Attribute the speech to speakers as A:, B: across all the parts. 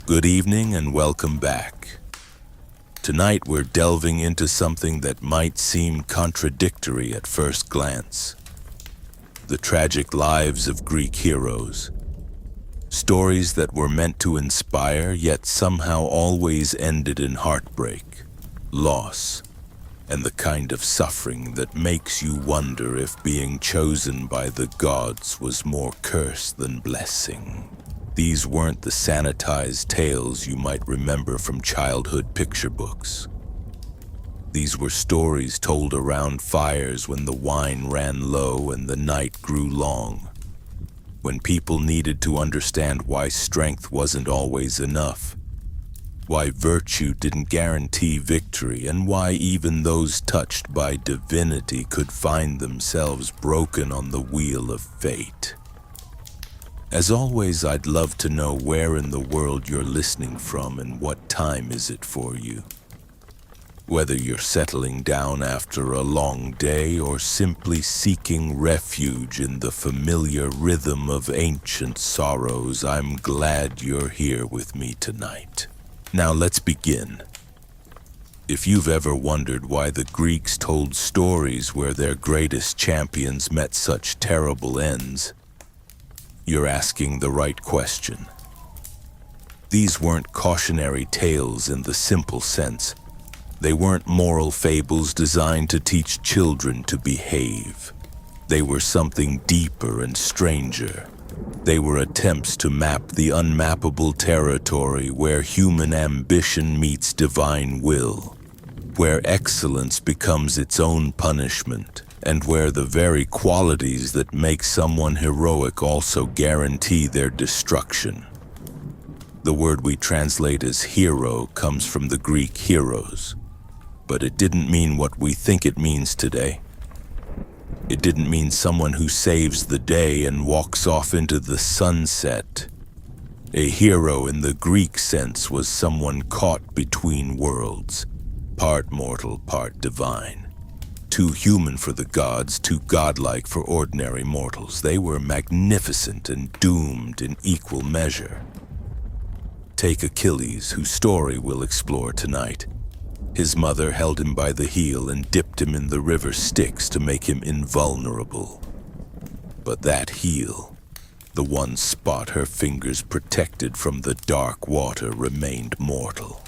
A: Good evening and welcome back. Tonight we're delving into something that might seem contradictory at first glance. The tragic lives of Greek heroes. Stories that were meant to inspire, yet somehow always ended in heartbreak, loss, and the kind of suffering that makes you wonder if being chosen by the gods was more curse than blessing. These weren't the sanitized tales you might remember from childhood picture books. These were stories told around fires when the wine ran low and the night grew long, when people needed to understand why strength wasn't always enough, why virtue didn't guarantee victory, and why even those touched by divinity could find themselves broken on the wheel of fate. As always, I'd love to know where in the world you're listening from and what time is it for you. Whether you're settling down after a long day or simply seeking refuge in the familiar rhythm of ancient sorrows, I'm glad you're here with me tonight. Now let's begin. If you've ever wondered why the Greeks told stories where their greatest champions met such terrible ends, you're asking the right question. These weren't cautionary tales in the simple sense. They weren't moral fables designed to teach children to behave. They were something deeper and stranger. They were attempts to map the unmappable territory where human ambition meets divine will, where excellence becomes its own punishment, and where the very qualities that make someone heroic also guarantee their destruction. The word we translate as hero comes from the Greek heroes, but it didn't mean what we think it means today. It didn't mean someone who saves the day and walks off into the sunset. A hero in the Greek sense was someone caught between worlds, part mortal, part divine. Too human for the gods, too godlike for ordinary mortals. They were magnificent and doomed in equal measure. Take Achilles, whose story we'll explore tonight. His mother held him by the heel and dipped him in the river Styx to make him invulnerable. But that heel, the one spot her fingers protected from the dark water, remained mortal.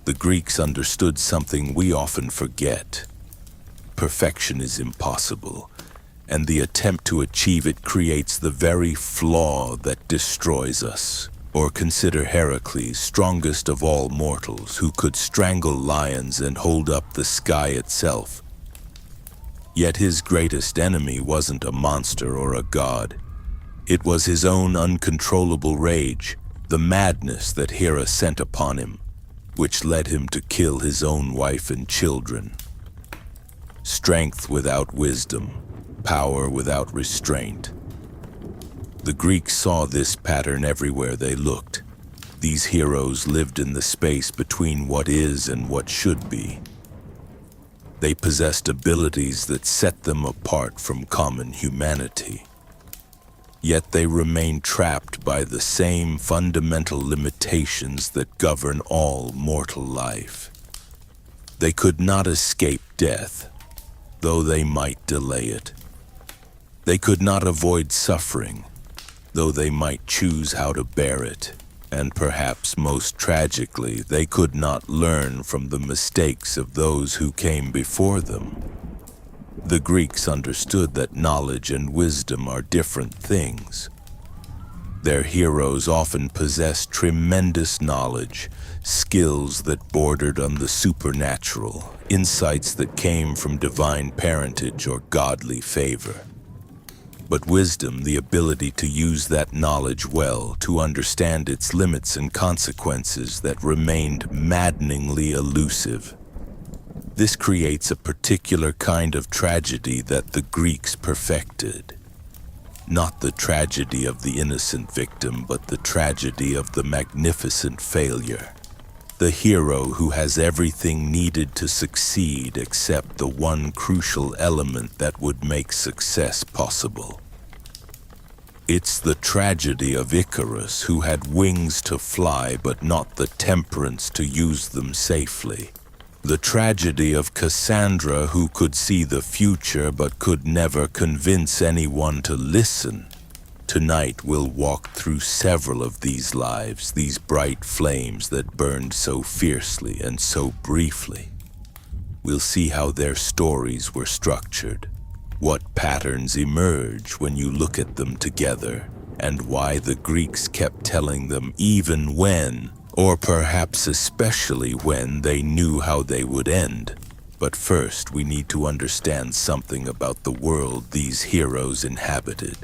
A: The Greeks understood something we often forget. Perfection is impossible, and the attempt to achieve it creates the very flaw that destroys us. Or consider Heracles, strongest of all mortals, who could strangle lions and hold up the sky itself. Yet his greatest enemy wasn't a monster or a god. It was his own uncontrollable rage, the madness that Hera sent upon him, which led him to kill his own wife and children. Strength without wisdom, power without restraint. The Greeks saw this pattern everywhere they looked. These heroes lived in the space between what is and what should be. They possessed abilities that set them apart from common humanity. Yet they remained trapped by the same fundamental limitations that govern all mortal life. They could not escape death, though they might delay it. They could not avoid suffering, though they might choose how to bear it. And perhaps most tragically, they could not learn from the mistakes of those who came before them. The Greeks understood that knowledge and wisdom are different things. Their heroes often possessed tremendous knowledge, skills that bordered on the supernatural, insights that came from divine parentage or godly favor. But wisdom, the ability to use that knowledge well, to understand its limits and consequences, that remained maddeningly elusive. This creates a particular kind of tragedy that the Greeks perfected. Not the tragedy of the innocent victim, but the tragedy of the magnificent failure. The hero who has everything needed to succeed except the one crucial element that would make success possible. It's the tragedy of Icarus, who had wings to fly but not the temperance to use them safely. The tragedy of Cassandra, who could see the future but could never convince anyone to listen. Tonight we'll walk through several of these lives, these bright flames that burned so fiercely and so briefly. We'll see how their stories were structured, what patterns emerge when you look at them together, and why the Greeks kept telling them even when, or perhaps especially when, they knew how they would end. But first, we need to understand something about the world these heroes inhabited.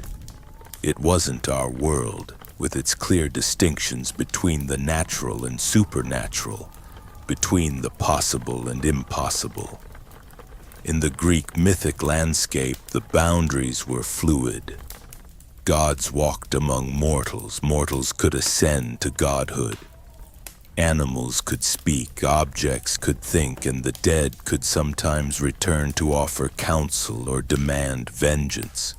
A: It wasn't our world, with its clear distinctions between the natural and supernatural, between the possible and impossible. In the Greek mythic landscape, the boundaries were fluid. Gods walked among mortals. Mortals could ascend to godhood. Animals could speak, objects could think, and the dead could sometimes return to offer counsel or demand vengeance.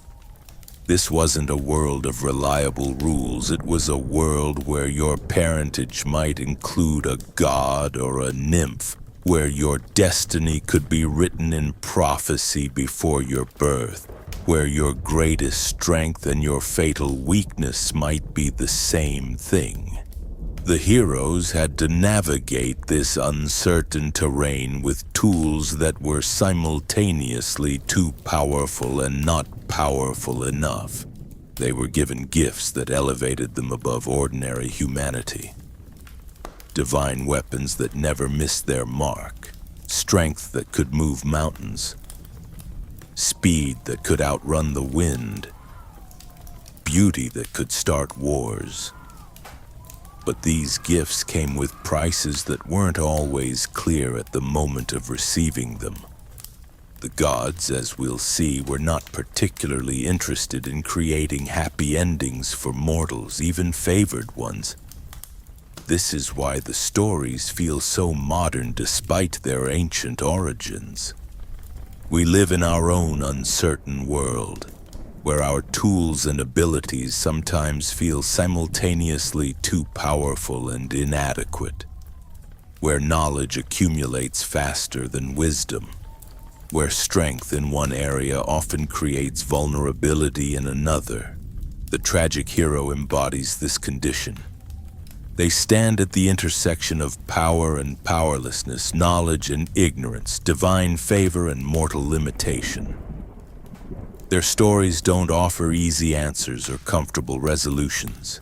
A: This wasn't a world of reliable rules. It was a world where your parentage might include a god or a nymph, where your destiny could be written in prophecy before your birth, where your greatest strength and your fatal weakness might be the same thing. The heroes had to navigate this uncertain terrain with tools that were simultaneously too powerful and not powerful enough. They were given gifts that elevated them above ordinary humanity. Divine weapons that never missed their mark, strength that could move mountains, speed that could outrun the wind, beauty that could start wars. But these gifts came with prices that weren't always clear at the moment of receiving them. The gods, as we'll see, were not particularly interested in creating happy endings for mortals, even favored ones. This is why the stories feel so modern despite their ancient origins. We live in our own uncertain world, where our tools and abilities sometimes feel simultaneously too powerful and inadequate, where knowledge accumulates faster than wisdom, where strength in one area often creates vulnerability in another. The tragic hero embodies this condition. They stand at the intersection of power and powerlessness, knowledge and ignorance, divine favor and mortal limitation. Their stories don't offer easy answers or comfortable resolutions.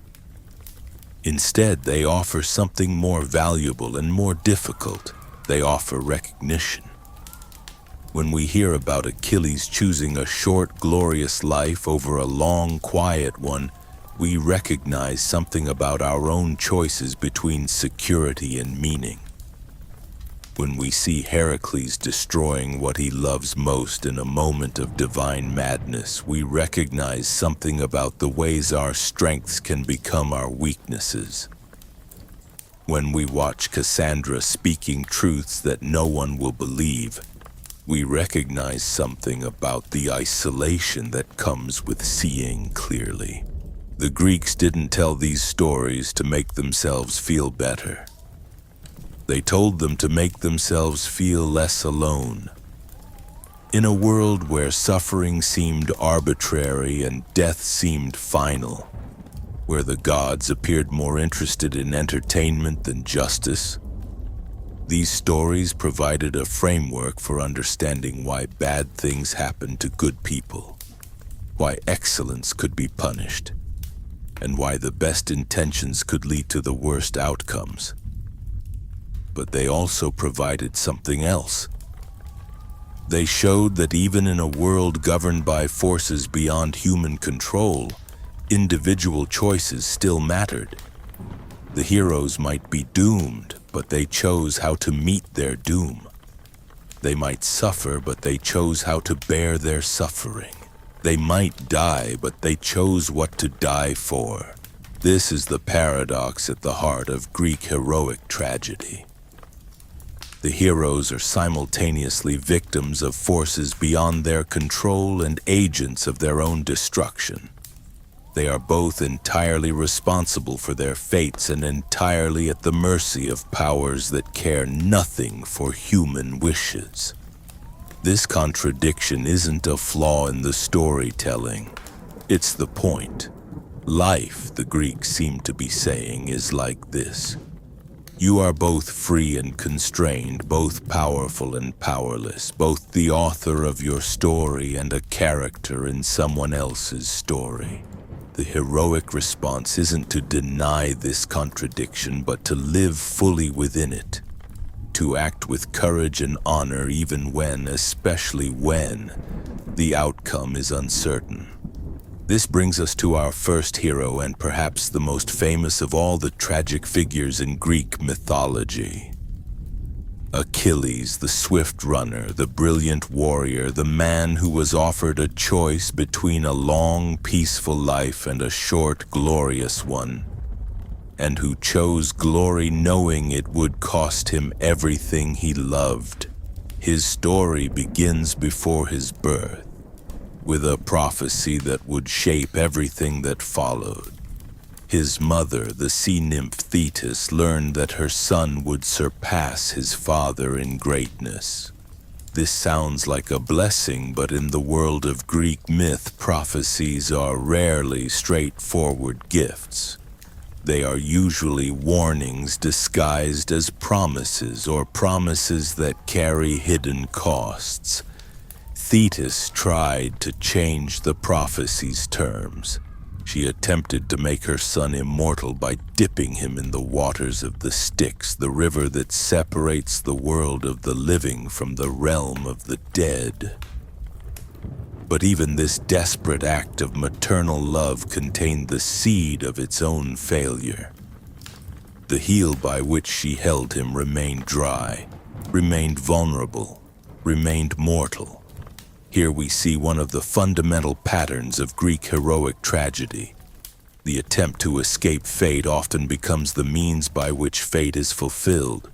A: Instead, they offer something more valuable and more difficult. They offer recognition. When we hear about Achilles choosing a short, glorious life over a long, quiet one, we recognize something about our own choices between security and meaning. When we see Heracles destroying what he loves most in a moment of divine madness, we recognize something about the ways our strengths can become our weaknesses. When we watch Cassandra speaking truths that no one will believe, we recognize something about the isolation that comes with seeing clearly. The Greeks didn't tell these stories to make themselves feel better. They told them to make themselves feel less alone. In a world where suffering seemed arbitrary and death seemed final, where the gods appeared more interested in entertainment than justice, these stories provided a framework for understanding why bad things happen to good people, why excellence could be punished, and why the best intentions could lead to the worst outcomes. But they also provided something else. They showed that even in a world governed by forces beyond human control, individual choices still mattered. The heroes might be doomed, but they chose how to meet their doom. They might suffer, but they chose how to bear their suffering. They might die, but they chose what to die for. This is the paradox at the heart of Greek heroic tragedy. The heroes are simultaneously victims of forces beyond their control and agents of their own destruction. They are both entirely responsible for their fates and entirely at the mercy of powers that care nothing for human wishes. This contradiction isn't a flaw in the storytelling. It's the point. Life, the Greeks seem to be saying, is like this. You are both free and constrained, both powerful and powerless, both the author of your story and a character in someone else's story. The heroic response isn't to deny this contradiction, but to live fully within it. To act with courage and honor even when, especially when, the outcome is uncertain. This brings us to our first hero and perhaps the most famous of all the tragic figures in Greek mythology. Achilles, the swift runner, the brilliant warrior, the man who was offered a choice between a long, peaceful life and a short, glorious one, and who chose glory knowing it would cost him everything he loved. His story begins before his birth, with a prophecy that would shape everything that followed. His mother, the sea nymph Theseus, learned that her son would surpass his father in greatness. This sounds like a blessing, but in the world of Greek myth, prophecies are rarely straightforward gifts. They are usually warnings disguised as promises, or promises that carry hidden costs. Theseus tried to change the prophecy's terms. She attempted to make her son immortal by dipping him in the waters of the Styx, the river that separates the world of the living from the realm of the dead. But even this desperate act of maternal love contained the seed of its own failure. The heel by which she held him remained dry, remained vulnerable, remained mortal. Here we see one of the fundamental patterns of Greek heroic tragedy. The attempt to escape fate often becomes the means by which fate is fulfilled.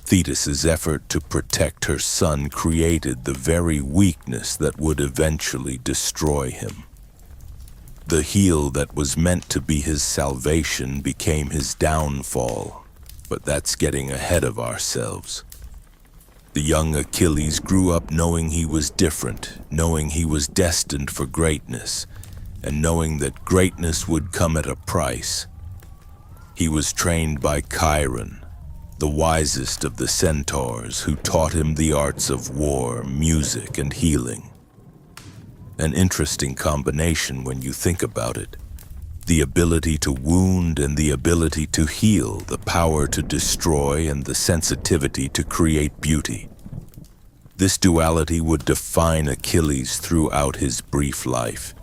A: Theseus' effort to protect her son created the very weakness that would eventually destroy him. The heel that was meant to be his salvation became his downfall, but that's getting ahead of ourselves. The young Achilles grew up knowing he was different, knowing he was destined for greatness, and knowing that greatness would come at a price. He was trained by Chiron, the wisest of the centaurs, who taught him the arts of war, music, and healing. An interesting combination when you think about it. The ability to wound and the ability to heal, the power to destroy and the sensitivity to create beauty. This duality would define Achilles throughout his brief life.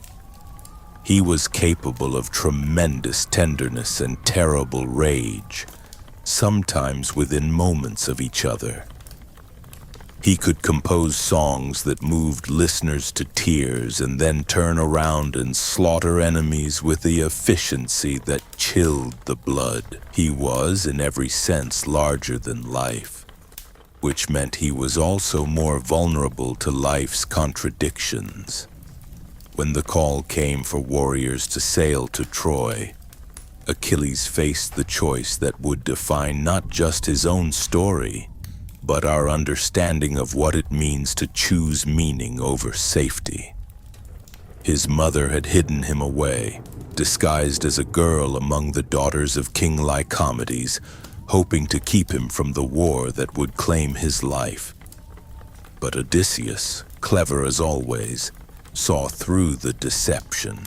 A: He was capable of tremendous tenderness and terrible rage, sometimes within moments of each other. He could compose songs that moved listeners to tears and then turn around and slaughter enemies with the efficiency that chilled the blood. He was, in every sense, larger than life, which meant he was also more vulnerable to life's contradictions. When the call came for warriors to sail to Troy, Achilles faced the choice that would define not just his own story, but our understanding of what it means to choose meaning over safety. His mother had hidden him away, disguised as a girl among the daughters of King Lycomedes, hoping to keep him from the war that would claim his life. But Odysseus, clever as always, saw through the deception.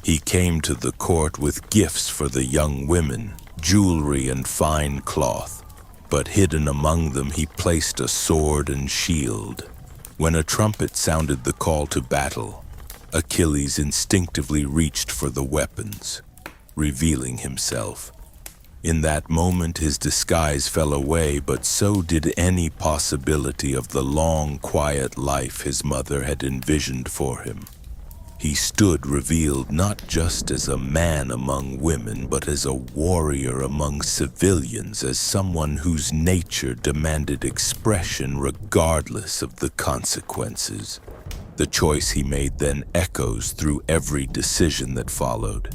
A: He came to the court with gifts for the young women, jewelry and fine cloth. But hidden among them he placed a sword and shield. When a trumpet sounded the call to battle, Achilles instinctively reached for the weapons, revealing himself. In that moment his disguise fell away, but so did any possibility of the long, quiet life his mother had envisioned for him. He stood revealed not just as a man among women, but as a warrior among civilians, as someone whose nature demanded expression regardless of the consequences. The choice he made then echoes through every decision that followed.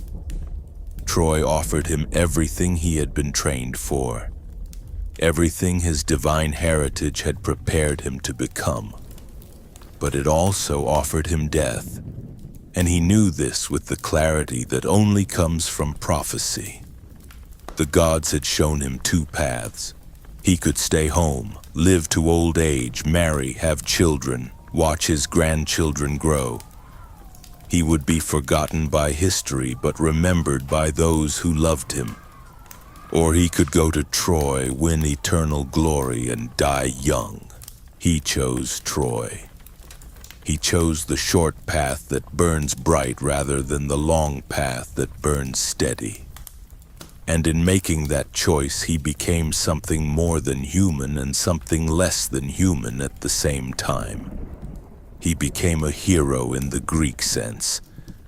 A: Troy offered him everything he had been trained for, everything his divine heritage had prepared him to become. But it also offered him death, and he knew this with the clarity that only comes from prophecy. The gods had shown him two paths. He could stay home, live to old age, marry, have children, watch his grandchildren grow. He would be forgotten by history but remembered by those who loved him. Or he could go to Troy, win eternal glory, and die young. He chose Troy. He chose the short path that burns bright rather than the long path that burns steady. And in making that choice, he became something more than human and something less than human at the same time. He became a hero in the Greek sense,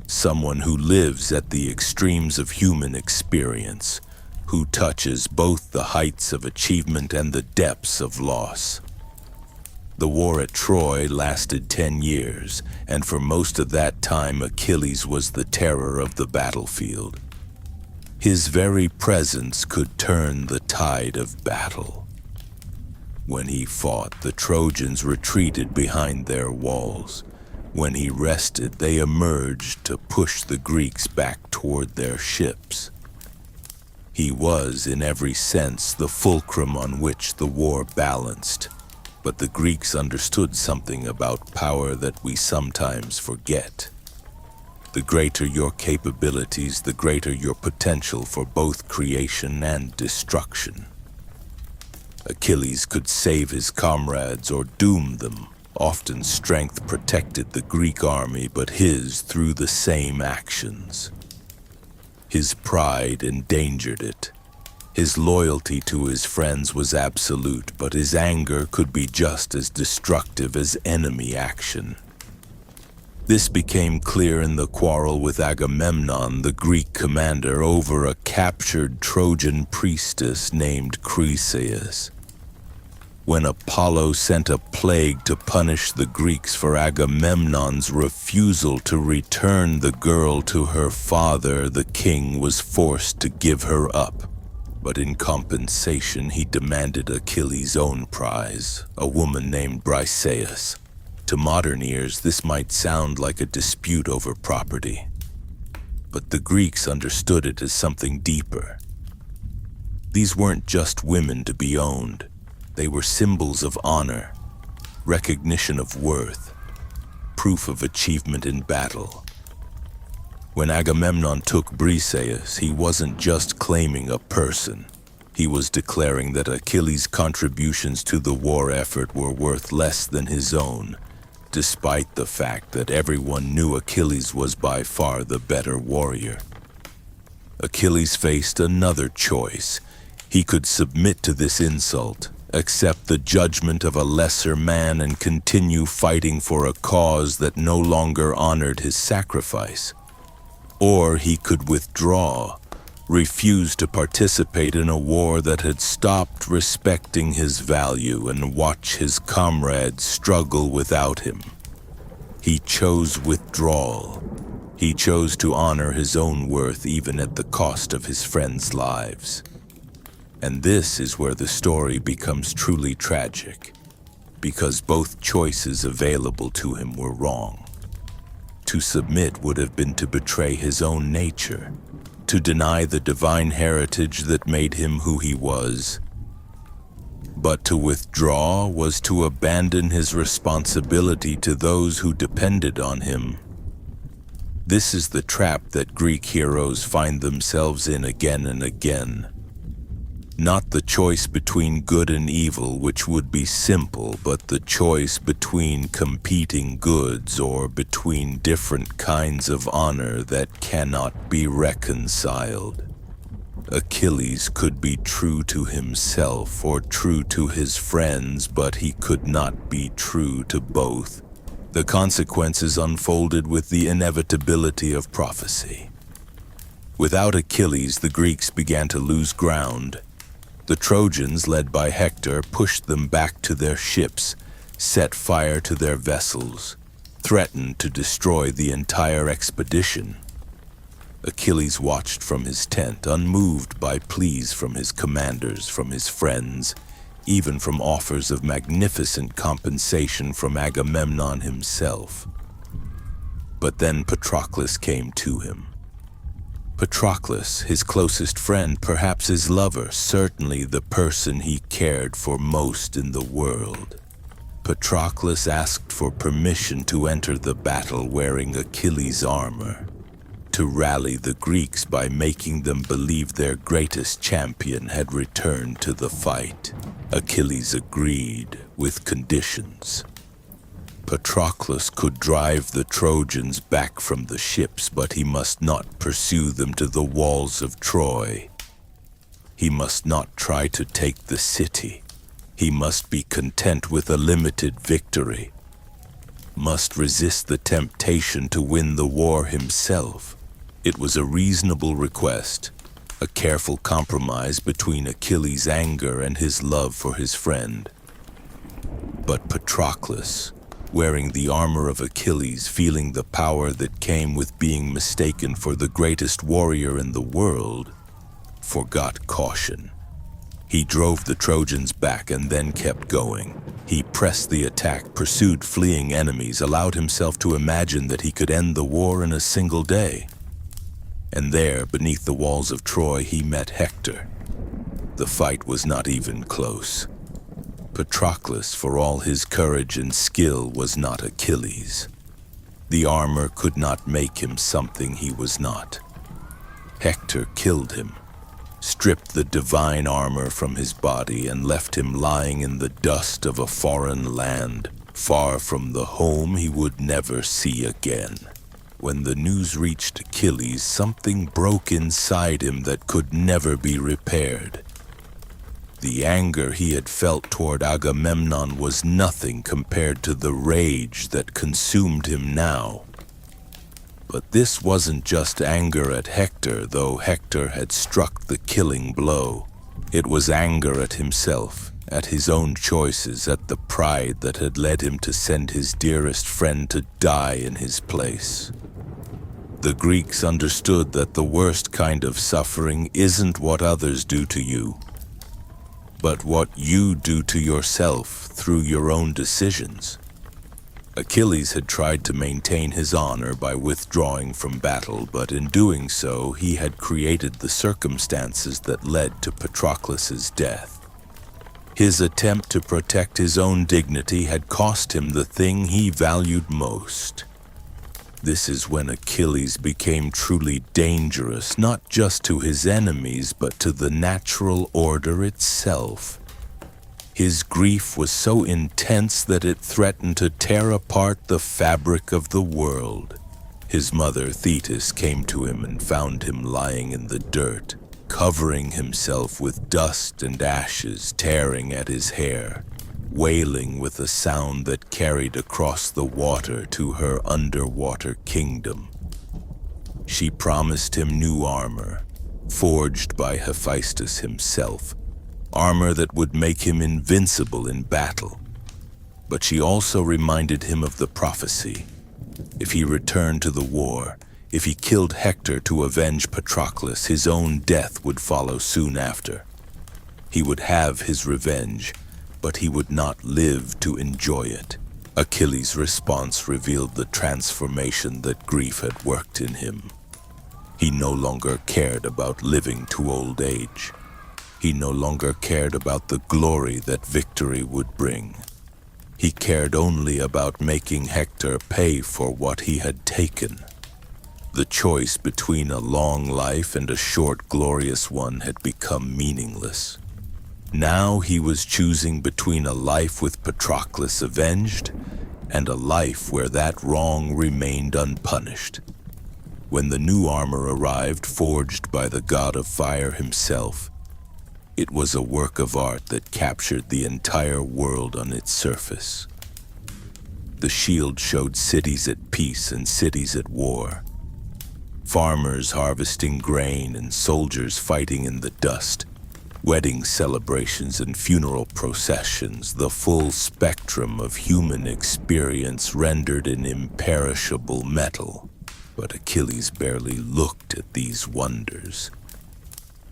A: someone who lives at the extremes of human experience, who touches both the heights of achievement and the depths of loss. The war at Troy lasted 10 years, and for most of that time Achilles was the terror of the battlefield. His very presence could turn the tide of battle. When he fought, the Trojans retreated behind their walls. When he rested, they emerged to push the Greeks back toward their ships. He was, in every sense, the fulcrum on which the war balanced. But the Greeks understood something about power that we sometimes forget. The greater your capabilities, the greater your potential for both creation and destruction. Achilles could save his comrades or doom them. Often strength protected the Greek army, but his through the same actions. His pride endangered it. His loyalty to his friends was absolute, but his anger could be just as destructive as enemy action. This became clear in the quarrel with Agamemnon, the Greek commander, over a captured Trojan priestess named Chryseis. When Apollo sent a plague to punish the Greeks for Agamemnon's refusal to return the girl to her father, the king was forced to give her up. But in compensation, he demanded Achilles' own prize, a woman named Briseis. To modern ears, this might sound like a dispute over property. But the Greeks understood it as something deeper. These weren't just women to be owned. They were symbols of honor, recognition of worth, proof of achievement in battle. When Agamemnon took Briseis, he wasn't just claiming a person. He was declaring that Achilles' contributions to the war effort were worth less than his own, despite the fact that everyone knew Achilles was by far the better warrior. Achilles faced another choice. He could submit to this insult, accept the judgment of a lesser man, and continue fighting for a cause that no longer honored his sacrifice. Or he could withdraw, refuse to participate in a war that had stopped respecting his value, and watch his comrades struggle without him. He chose withdrawal. He chose to honor his own worth even at the cost of his friends' lives. And this is where the story becomes truly tragic, because both choices available to him were wrong. To submit would have been to betray his own nature, to deny the divine heritage that made him who he was. But to withdraw was to abandon his responsibility to those who depended on him. This is the trap that Greek heroes find themselves in again and again. Not the choice between good and evil, which would be simple, but the choice between competing goods or between different kinds of honor that cannot be reconciled. Achilles could be true to himself or true to his friends, but he could not be true to both. The consequences unfolded with the inevitability of prophecy. Without Achilles, the Greeks began to lose ground. The Trojans, led by Hector, pushed them back to their ships, set fire to their vessels, threatened to destroy the entire expedition. Achilles watched from his tent, unmoved by pleas from his commanders, from his friends, even from offers of magnificent compensation from Agamemnon himself. But then Patroclus came to him. Patroclus, his closest friend, perhaps his lover, certainly the person he cared for most in the world. Patroclus asked for permission to enter the battle wearing Achilles' armor, to rally the Greeks by making them believe their greatest champion had returned to the fight. Achilles agreed, with conditions. Patroclus could drive the Trojans back from the ships, but he must not pursue them to the walls of Troy. He must not try to take the city. He must be content with a limited victory, must resist the temptation to win the war himself. It was a reasonable request, a careful compromise between Achilles' anger and his love for his friend. But Patroclus, wearing the armor of Achilles, feeling the power that came with being mistaken for the greatest warrior in the world, forgot caution. He drove the Trojans back and then kept going. He pressed the attack, pursued fleeing enemies, allowed himself to imagine that he could end the war in a single day. And there, beneath the walls of Troy, he met Hector. The fight was not even close. Patroclus, for all his courage and skill, was not Achilles. The armor could not make him something he was not. Hector killed him, stripped the divine armor from his body, and left him lying in the dust of a foreign land, far from the home he would never see again. When the news reached Achilles, something broke inside him that could never be repaired. The anger he had felt toward Agamemnon was nothing compared to the rage that consumed him now. But this wasn't just anger at Hector, though Hector had struck the killing blow. It was anger at himself, at his own choices, at the pride that had led him to send his dearest friend to die in his place. The Greeks understood that the worst kind of suffering isn't what others do to you, but what you do to yourself through your own decisions. Achilles had tried to maintain his honor by withdrawing from battle, but in doing so, he had created the circumstances that led to Patroclus's death. His attempt to protect his own dignity had cost him the thing he valued most. This is when Achilles became truly dangerous, not just to his enemies, but to the natural order itself. His grief was so intense that it threatened to tear apart the fabric of the world. His mother, Theseus, came to him and found him lying in the dirt, covering himself with dust and ashes, tearing at his hair, wailing with a sound that carried across the water to her underwater kingdom. She promised him new armor, forged by Hephaestus himself, armor that would make him invincible in battle. But she also reminded him of the prophecy. If he returned to the war, if he killed Hector to avenge Patroclus, his own death would follow soon after. He would have his revenge, but he would not live to enjoy it. Achilles' response revealed the transformation that grief had worked in him. He no longer cared about living to old age. He no longer cared about the glory that victory would bring. He cared only about making Hector pay for what he had taken. The choice between a long life and a short, glorious one had become meaningless. Now he was choosing between a life with Patroclus avenged and a life where that wrong remained unpunished. When the new armor arrived, forged by the god of fire himself, it was a work of art that captured the entire world on its surface. The shield showed cities at peace and cities at war, farmers harvesting grain and soldiers fighting in the dust. Wedding celebrations and funeral processions, the full spectrum of human experience rendered in imperishable metal. But Achilles barely looked at these wonders.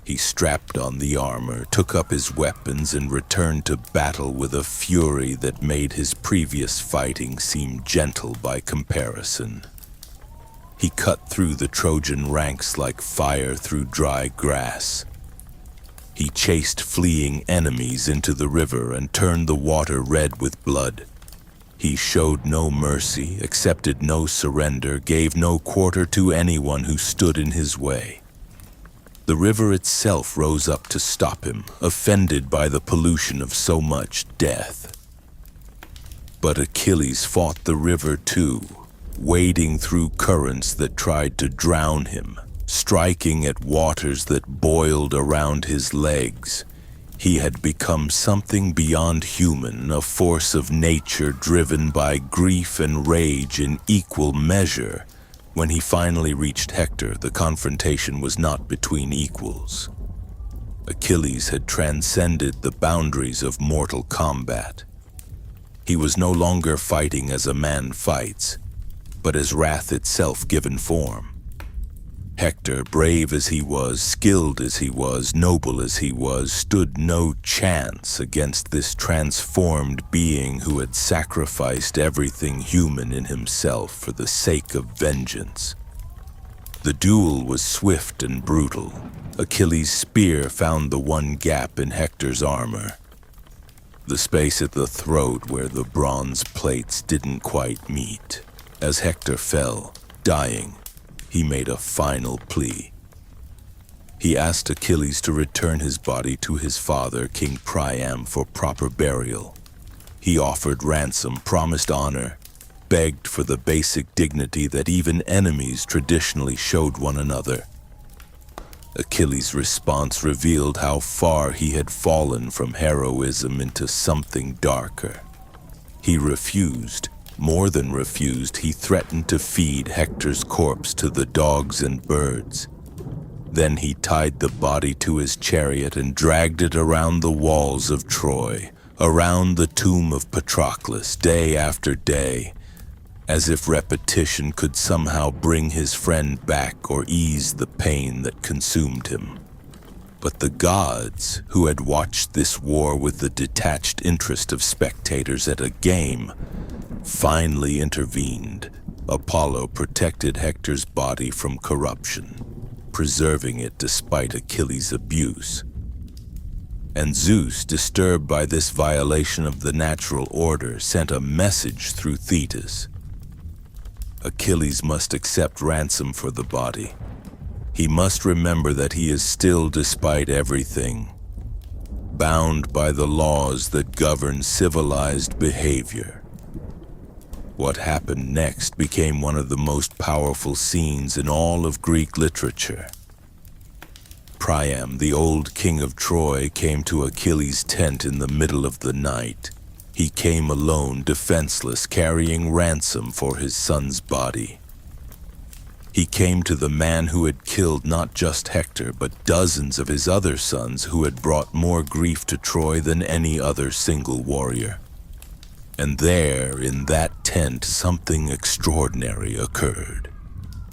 A: He strapped on the armor, took up his weapons, and returned to battle with a fury that made his previous fighting seem gentle by comparison. He cut through the Trojan ranks like fire through dry grass. He chased fleeing enemies into the river and turned the water red with blood. He showed no mercy, accepted no surrender, gave no quarter to anyone who stood in his way. The river itself rose up to stop him, offended by the pollution of so much death. But Achilles fought the river too, wading through currents that tried to drown him, striking at waters that boiled around his legs. He had become something beyond human, a force of nature driven by grief and rage in equal measure. When he finally reached Hector, the confrontation was not between equals. Achilles had transcended the boundaries of mortal combat. He was no longer fighting as a man fights, but as wrath itself given form. Hector, brave as he was, skilled as he was, noble as he was, stood no chance against this transformed being who had sacrificed everything human in himself for the sake of vengeance. The duel was swift and brutal. Achilles' spear found the one gap in Hector's armor, the space at the throat where the bronze plates didn't quite meet. As Hector fell, dying, he made a final plea. He asked Achilles to return his body to his father, King Priam, for proper burial. He offered ransom, promised honor, begged for the basic dignity that even enemies traditionally showed one another. Achilles' response revealed how far he had fallen from heroism into something darker. He refused. More than refused, he threatened to feed Hector's corpse to the dogs and birds. Then he tied the body to his chariot and dragged it around the walls of Troy, around the tomb of Patroclus, day after day, as if repetition could somehow bring his friend back or ease the pain that consumed him. But the gods, who had watched this war with the detached interest of spectators at a game, finally intervened. Apollo protected Hector's body from corruption, preserving it despite Achilles' abuse. And Zeus, disturbed by this violation of the natural order, sent a message through Theseus. Achilles must accept ransom for the body. He must remember that he is still, despite everything, bound by the laws that govern civilized behavior. What happened next became one of the most powerful scenes in all of Greek literature. Priam, the old king of Troy, came to Achilles' tent in the middle of the night. He came alone, defenseless, carrying ransom for his son's body. He came to the man who had killed not just Hector, but dozens of his other sons who had brought more grief to Troy than any other single warrior. And there, in that tent, something extraordinary occurred.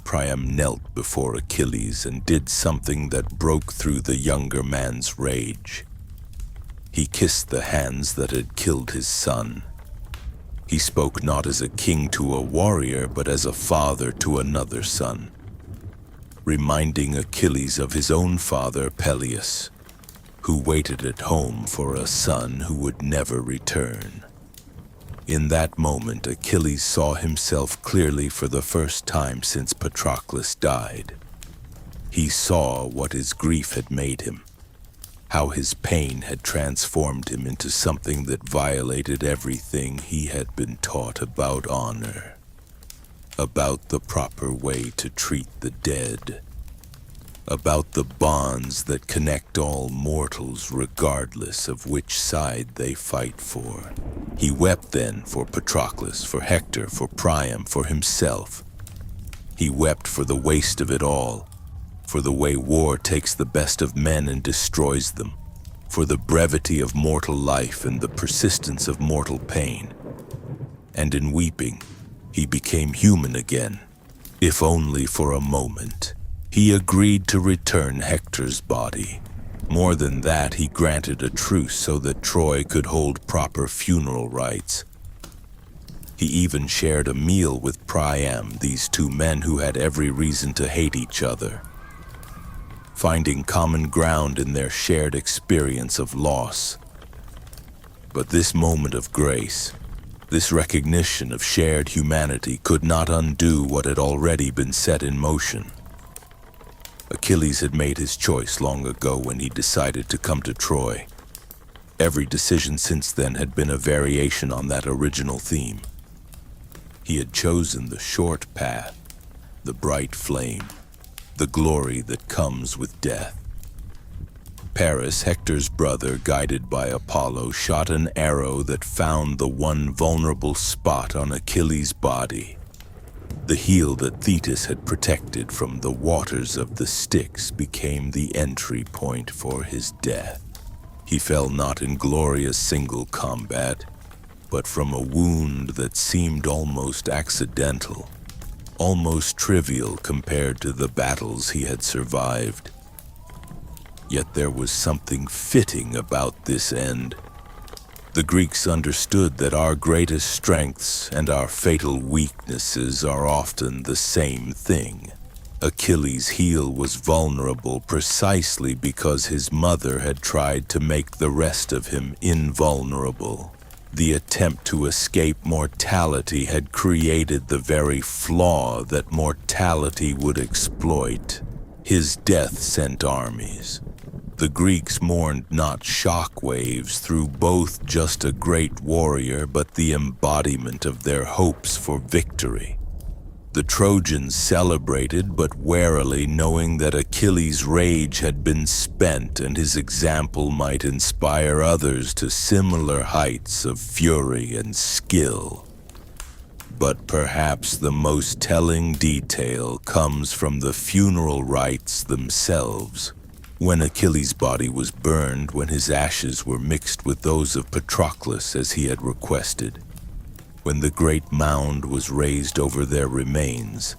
A: Priam knelt before Achilles and did something that broke through the younger man's rage. He kissed the hands that had killed his son. He spoke not as a king to a warrior, but as a father to another son, reminding Achilles of his own father, Peleus, who waited at home for a son who would never return. In that moment, Achilles saw himself clearly for the first time since Patroclus died. He saw what his grief had made him, how his pain had transformed him into something that violated everything he had been taught about honor, about the proper way to treat the dead, about the bonds that connect all mortals regardless of which side they fight for. He wept then for Patroclus, for Hector, for Priam, for himself. He wept for the waste of it all, for the way war takes the best of men and destroys them. for the brevity of mortal life and the persistence of mortal pain. And in weeping, he became human again, if only for a moment. He agreed to return Hector's body. More than that, he granted a truce so that Troy could hold proper funeral rites. He even shared a meal with Priam, these two men who had every reason to hate each other. Finding common ground in their shared experience of loss. But this moment of grace, this recognition of shared humanity, could not undo what had already been set in motion. Achilles had made his choice long ago when he decided to come to Troy. Every decision since then had been a variation on that original theme. He had chosen the short path, the bright flame, the glory that comes with death. Paris, Hector's brother, guided by Apollo, shot an arrow that found the one vulnerable spot on Achilles' body. The heel that Theseus had protected from the waters of the Styx became the entry point for his death. He fell not in glorious single combat, but from a wound that seemed almost accidental, almost trivial compared to the battles he had survived. Yet there was something fitting about this end. The Greeks understood that our greatest strengths and our fatal weaknesses are often the same thing. Achilles' heel was vulnerable precisely because his mother had tried to make the rest of him invulnerable. The attempt to escape mortality had created the very flaw that mortality would exploit. His death sent armies. The Greeks mourned not shockwaves through both just a great warrior but the embodiment of their hopes for victory. The Trojans celebrated but warily, knowing that Achilles' rage had been spent and his example might inspire others to similar heights of fury and skill. But perhaps the most telling detail comes from the funeral rites themselves. When Achilles' body was burned, when his ashes were mixed with those of Patroclus as he had requested, when the great mound was raised over their remains,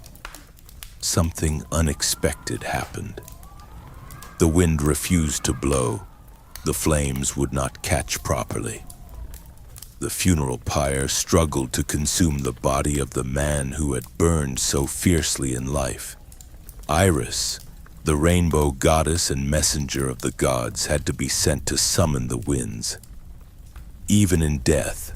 A: something unexpected happened. The wind refused to blow. The flames would not catch properly. The funeral pyre struggled to consume the body of the man who had burned so fiercely in life. Iris, the rainbow goddess and messenger of the gods, had to be sent to summon the winds. Even in death,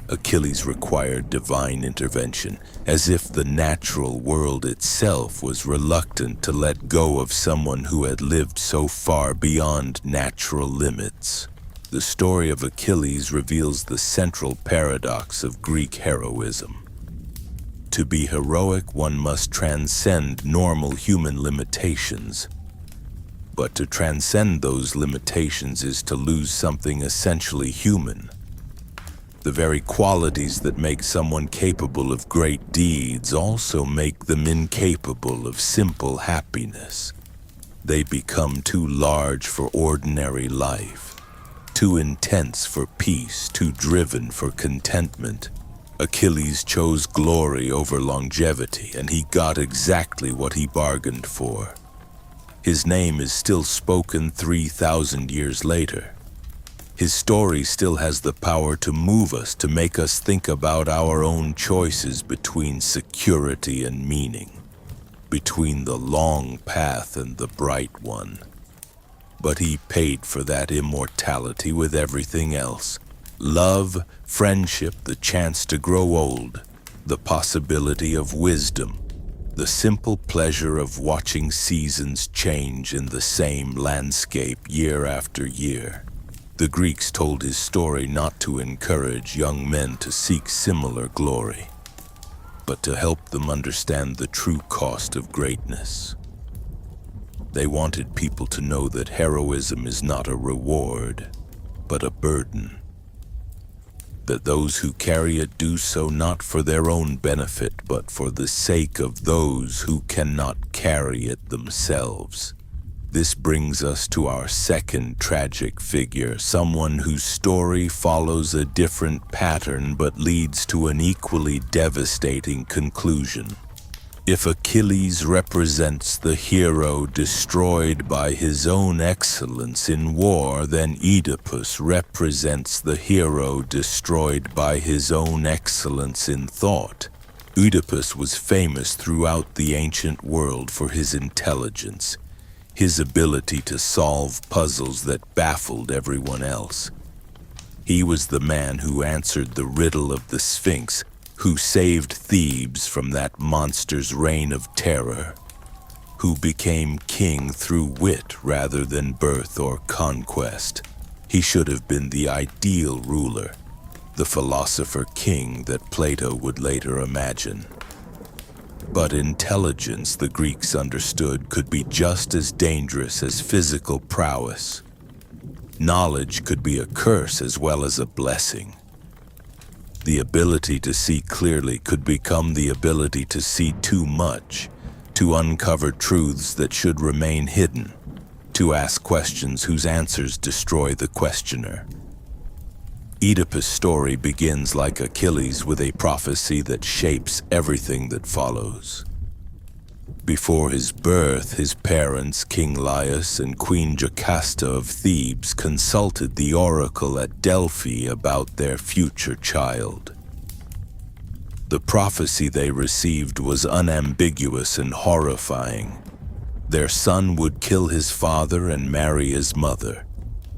A: Achilles required divine intervention, as if the natural world itself was reluctant to let go of someone who had lived so far beyond natural limits. The story of Achilles reveals the central paradox of Greek heroism. To be heroic, one must transcend normal human limitations. But to transcend those limitations is to lose something essentially human. The very qualities that make someone capable of great deeds also make them incapable of simple happiness. They become too large for ordinary life, too intense for peace, too driven for contentment. Achilles chose glory over longevity, and he got exactly what he bargained for. His name is still spoken 3,000 years later. His story still has the power to move us, to make us think about our own choices between security and meaning, between the long path and the bright one. But he paid for that immortality with everything else. Love, friendship, the chance to grow old, the possibility of wisdom, the simple pleasure of watching seasons change in the same landscape year after year. The Greeks told his story not to encourage young men to seek similar glory, but to help them understand the true cost of greatness. They wanted people to know that heroism is not a reward, but a burden. That those who carry it do so not for their own benefit, but for the sake of those who cannot carry it themselves. This brings us to our second tragic figure, someone whose story follows a different pattern but leads to an equally devastating conclusion. If Achilles represents the hero destroyed by his own excellence in war, then Oedipus represents the hero destroyed by his own excellence in thought. Oedipus was famous throughout the ancient world for his intelligence, his ability to solve puzzles that baffled everyone else. He was the man who answered the riddle of the Sphinx, who saved Thebes from that monster's reign of terror, who became king through wit rather than birth or conquest. He should have been the ideal ruler, the philosopher king that Plato would later imagine. But intelligence, the Greeks understood, could be just as dangerous as physical prowess. Knowledge could be a curse as well as a blessing. The ability to see clearly could become the ability to see too much, to uncover truths that should remain hidden, to ask questions whose answers destroy the questioner. Oedipus' story begins like Achilles with a prophecy that shapes everything that follows. Before his birth, his parents, King Laius and Queen Jocasta of Thebes, consulted the oracle at Delphi about their future child. The prophecy they received was unambiguous and horrifying. Their son would kill his father and marry his mother.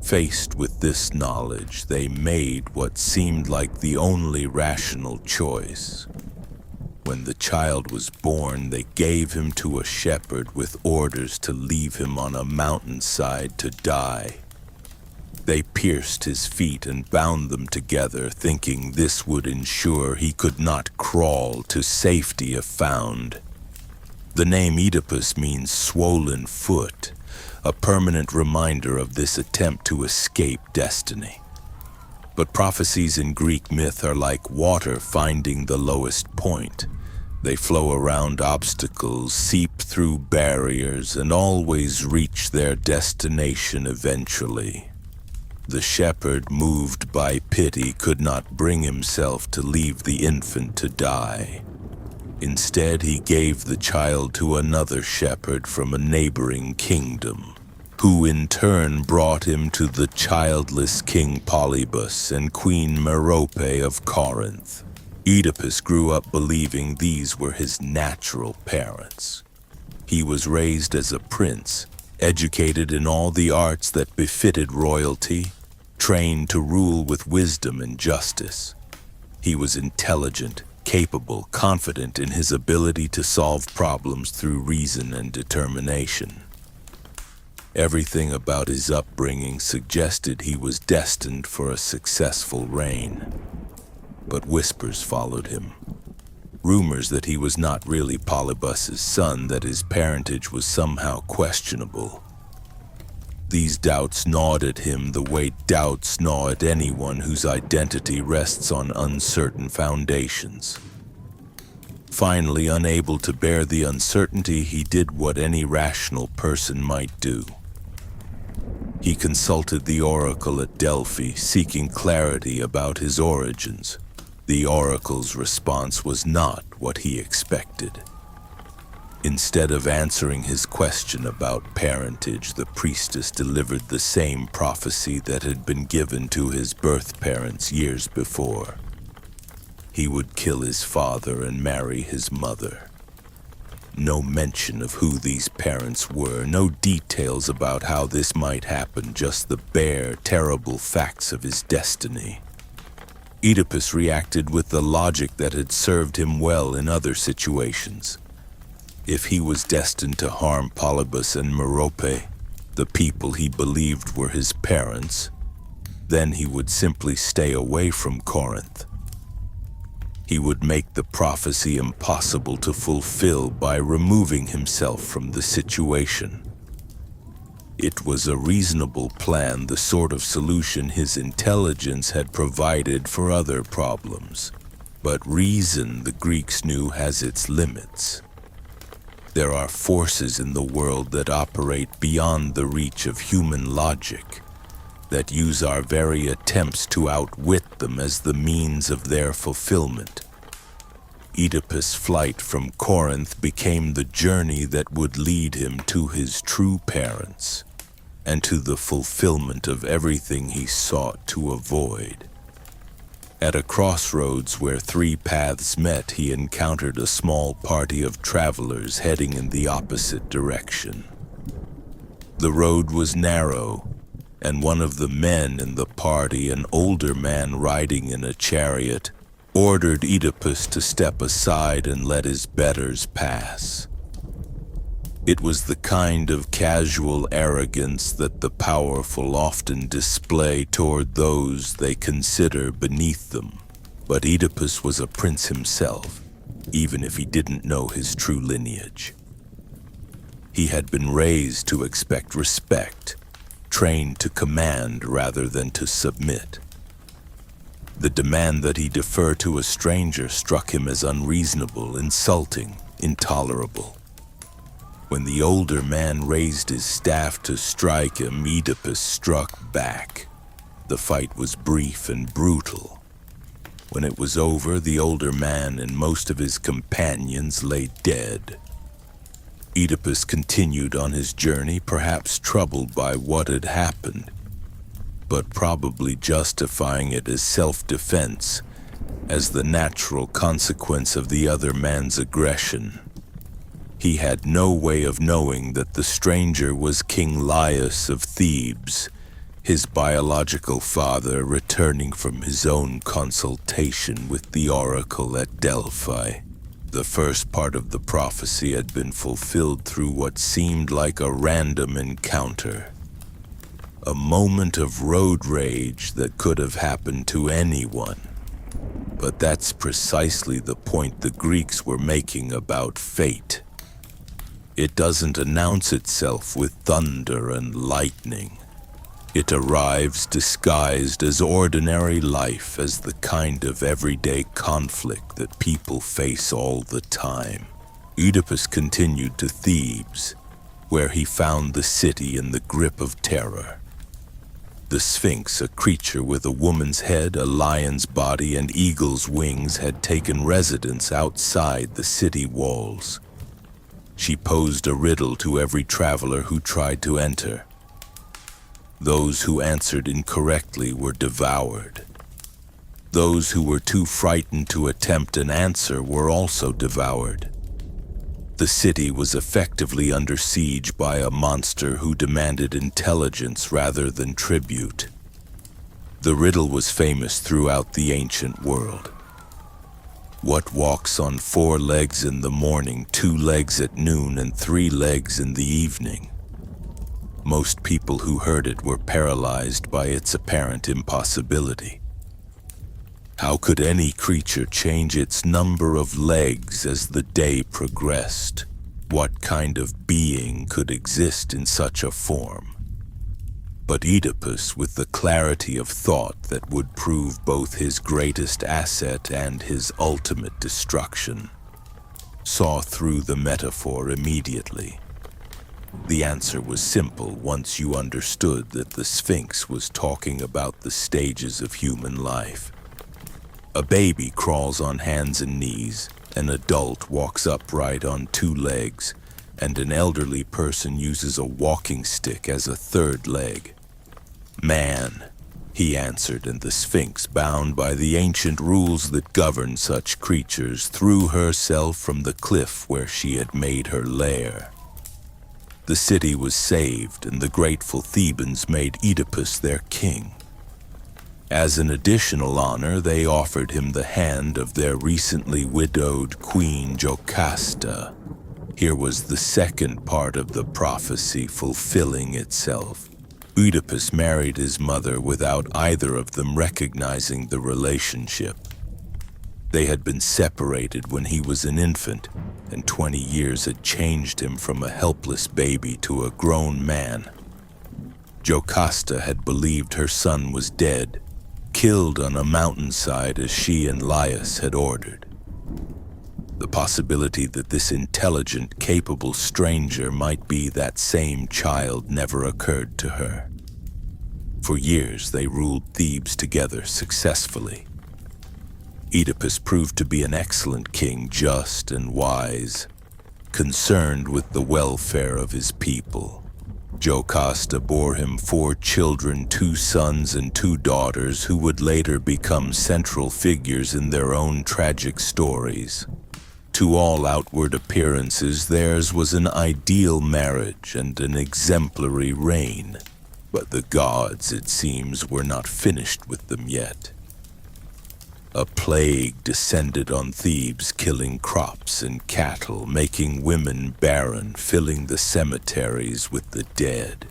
A: Faced with this knowledge, they made what seemed like the only rational choice. When the child was born, they gave him to a shepherd with orders to leave him on a mountainside to die. They pierced his feet and bound them together, thinking this would ensure he could not crawl to safety if found. The name Oedipus means swollen foot, a permanent reminder of this attempt to escape destiny. But prophecies in Greek myth are like water finding the lowest point. They flow around obstacles, seep through barriers, and always reach their destination eventually. The shepherd, moved by pity, could not bring himself to leave the infant to die. Instead, he gave the child to another shepherd from a neighboring kingdom, who in turn brought him to the childless King Polybus and Queen Merope of Corinth. Oedipus grew up believing these were his natural parents. He was raised as a prince, educated in all the arts that befitted royalty, trained to rule with wisdom and justice. He was intelligent, capable, confident in his ability to solve problems through reason and determination. Everything about his upbringing suggested he was destined for a successful reign. But whispers followed him. Rumors that he was not really Polybus's son, that his parentage was somehow questionable. These doubts gnawed at him the way doubts gnaw at anyone whose identity rests on uncertain foundations. Finally, unable to bear the uncertainty, he did what any rational person might do. He consulted the oracle at Delphi, seeking clarity about his origins. The oracle's response was not what he expected. Instead of answering his question about parentage, the priestess delivered the same prophecy that had been given to his birth parents years before. He would kill his father and marry his mother. No mention of who these parents were, no details about how this might happen, just the bare, terrible facts of his destiny. Oedipus reacted with the logic that had served him well in other situations. If he was destined to harm Polybus and Merope, the people he believed were his parents, then he would simply stay away from Corinth. He would make the prophecy impossible to fulfill by removing himself from the situation. It was a reasonable plan, the sort of solution his intelligence had provided for other problems. But reason, the Greeks knew, has its limits. There are forces in the world that operate beyond the reach of human logic, that use our very attempts to outwit them as the means of their fulfillment. Oedipus' flight from Corinth became the journey that would lead him to his true parents and to the fulfillment of everything he sought to avoid. At a crossroads where three paths met, he encountered a small party of travelers heading in the opposite direction. The road was narrow, and one of the men in the party, an older man riding in a chariot, ordered Oedipus to step aside and let his betters pass. It was the kind of casual arrogance that the powerful often display toward those they consider beneath them. But Oedipus was a prince himself, even if he didn't know his true lineage. He had been raised to expect respect, trained to command rather than to submit. The demand that he defer to a stranger struck him as unreasonable, insulting, intolerable. When the older man raised his staff to strike him, Oedipus struck back. The fight was brief and brutal. When it was over, the older man and most of his companions lay dead. Oedipus continued on his journey, perhaps troubled by what had happened, but probably justifying it as self-defense, as the natural consequence of the other man's aggression. He had no way of knowing that the stranger was King Laius of Thebes, his biological father returning from his own consultation with the oracle at Delphi. The first part of the prophecy had been fulfilled through what seemed like a random encounter. A moment of road rage that could have happened to anyone. But that's precisely the point the Greeks were making about fate. It doesn't announce itself with thunder and lightning. It arrives disguised as ordinary life, as the kind of everyday conflict that people face all the time. Oedipus continued to Thebes, where he found the city in the grip of terror. The Sphinx, a creature with a woman's head, a lion's body, and eagle's wings, had taken residence outside the city walls. She posed a riddle to every traveler who tried to enter. Those who answered incorrectly were devoured. Those who were too frightened to attempt an answer were also devoured. The city was effectively under siege by a monster who demanded intelligence rather than tribute. The riddle was famous throughout the ancient world. What walks on 4 legs in the morning, 2 legs at noon, and 3 legs in the evening? Most people who heard it were paralyzed by its apparent impossibility. How could any creature change its number of legs as the day progressed? What kind of being could exist in such a form? But Oedipus, with the clarity of thought that would prove both his greatest asset and his ultimate destruction, saw through the metaphor immediately. The answer was simple once you understood that the Sphinx was talking about the stages of human life. A baby crawls on hands and knees, an adult walks upright on 2 legs, and an elderly person uses a walking stick as a 3rd leg. Man, he answered, and the Sphinx, bound by the ancient rules that govern such creatures, threw herself from the cliff where she had made her lair. The city was saved, and the grateful Thebans made Oedipus their king. As an additional honor, they offered him the hand of their recently widowed queen Jocasta. Here was the second part of the prophecy fulfilling itself. Oedipus married his mother without either of them recognizing the relationship. They had been separated when he was an infant, and 20 years had changed him from a helpless baby to a grown man. Jocasta had believed her son was dead, killed on a mountainside as she and Laius had ordered. The possibility that this intelligent, capable stranger might be that same child never occurred to her. For years, they ruled Thebes together successfully. Oedipus proved to be an excellent king, just and wise, concerned with the welfare of his people. Jocasta bore him 4 children, 2 sons and 2 daughters, who would later become central figures in their own tragic stories. To all outward appearances, theirs was an ideal marriage and an exemplary reign. But the gods, it seems, were not finished with them yet. A plague descended on Thebes, killing crops and cattle, making women barren, filling the cemeteries with the dead.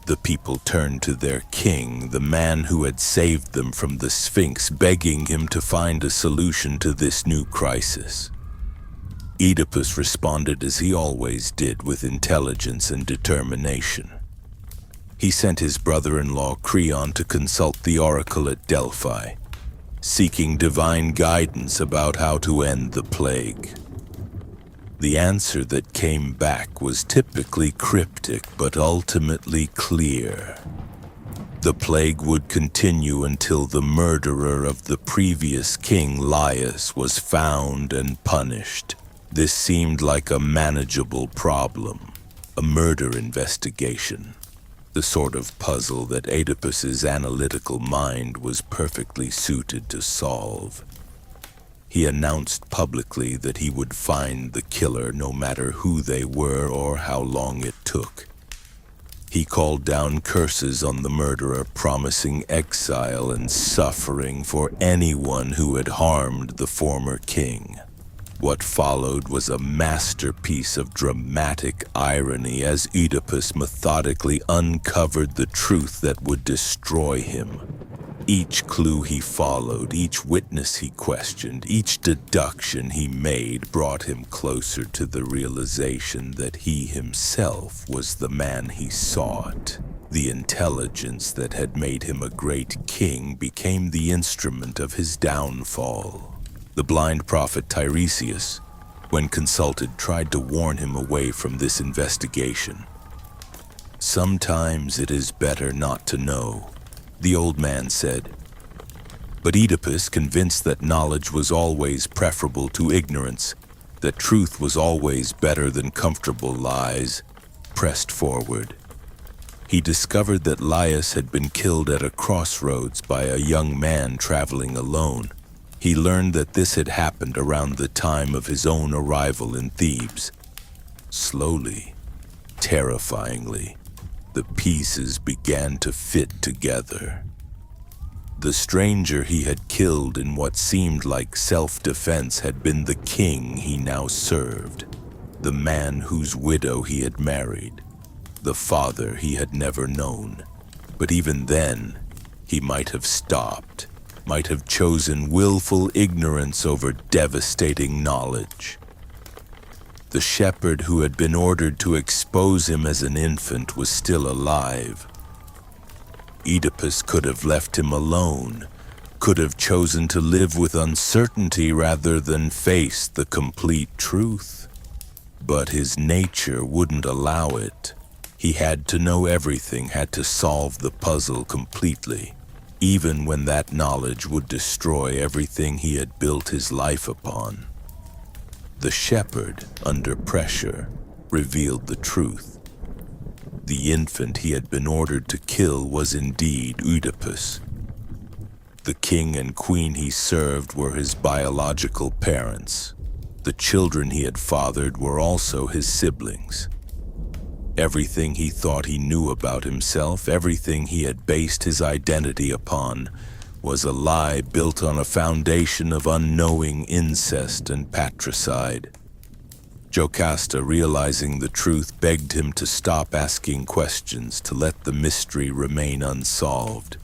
A: The people turned to their king, the man who had saved them from the Sphinx, begging him to find a solution to this new crisis. Oedipus responded as he always did, with intelligence and determination. He sent his brother-in-law Creon to consult the oracle at Delphi, seeking divine guidance about how to end the plague. The answer that came back was typically cryptic, but ultimately clear. The plague would continue until the murderer of the previous king, Laius, was found and punished. This seemed like a manageable problem, a murder investigation. The sort of puzzle that Oedipus's analytical mind was perfectly suited to solve. He announced publicly that he would find the killer, no matter who they were or how long it took. He called down curses on the murderer, promising exile and suffering for anyone who had harmed the former king. What followed was a masterpiece of dramatic irony as Oedipus methodically uncovered the truth that would destroy him. Each clue he followed, each witness he questioned, each deduction he made brought him closer to the realization that he himself was the man he sought. The intelligence that had made him a great king became the instrument of his downfall. The blind prophet Theseus, when consulted, tried to warn him away from this investigation. "Sometimes it is better not to know," the old man said. But Oedipus, convinced that knowledge was always preferable to ignorance, that truth was always better than comfortable lies, pressed forward. He discovered that Laius had been killed at a crossroads by a young man traveling alone. He learned that this had happened around the time of his own arrival in Thebes. Slowly, terrifyingly, the pieces began to fit together. The stranger he had killed in what seemed like self-defense had been the king he now served, the man whose widow he had married, the father he had never known. But even then, he might have stopped, might have chosen willful ignorance over devastating knowledge. The shepherd who had been ordered to expose him as an infant was still alive. Oedipus could have left him alone, could have chosen to live with uncertainty rather than face the complete truth. But his nature wouldn't allow it. He had to know everything, had to solve the puzzle completely, even when that knowledge would destroy everything he had built his life upon. The shepherd, under pressure, revealed the truth. The infant he had been ordered to kill was indeed Oedipus. The king and queen he served were his biological parents. The children he had fathered were also his siblings. Everything he thought he knew about himself, everything he had based his identity upon, was a lie built on a foundation of unknowing incest and patricide. Jocasta, realizing the truth, begged him to stop asking questions, to let the mystery remain unsolved.